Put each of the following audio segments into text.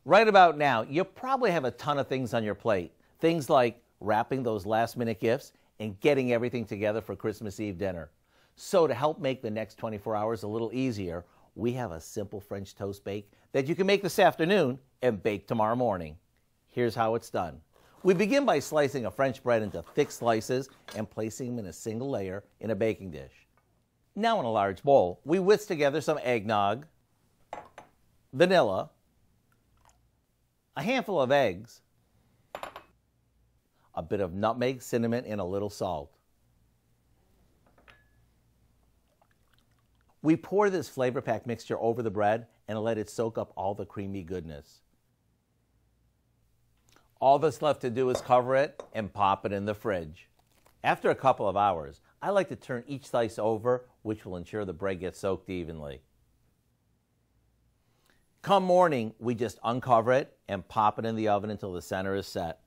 Right about now, you probably have a ton of things on your plate. Things like wrapping those last-minute gifts and getting everything together for Christmas Eve dinner. So to help make the next 24 hours a little easier, we have a simple French toast bake that you can make this afternoon and bake tomorrow morning. Here's how it's done. We begin by slicing a French bread into thick slices and placing them in a single layer in a baking dish. Now in a large bowl, we whisk together some eggnog, vanilla, a handful of eggs, a bit of nutmeg, cinnamon, and a little salt. We pour this flavor-packed mixture over the bread and let it soak up all the creamy goodness. All that's left to do is cover it and pop it in the fridge. After a couple of hours, I like to turn each slice over, which will ensure the bread gets soaked evenly. Come morning, we just uncover it and pop it in the oven until the center is set.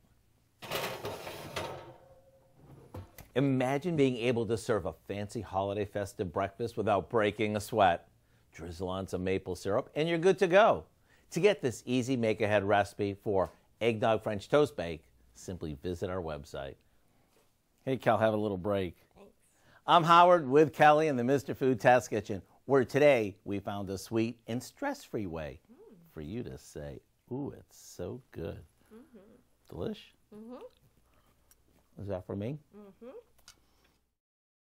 Imagine being able to serve a fancy holiday festive breakfast without breaking a sweat. Drizzle on some maple syrup and you're good to go. To get this easy make-ahead recipe for Eggnog French Toast Bake, simply visit our website. Hey, Cal, have a little break. Thanks. I'm Howard with Kelly in the Mr. Food Test Kitchen, where today we found a sweet and stress-free way for you to say, ooh, it's so good. Delish? Is that for me?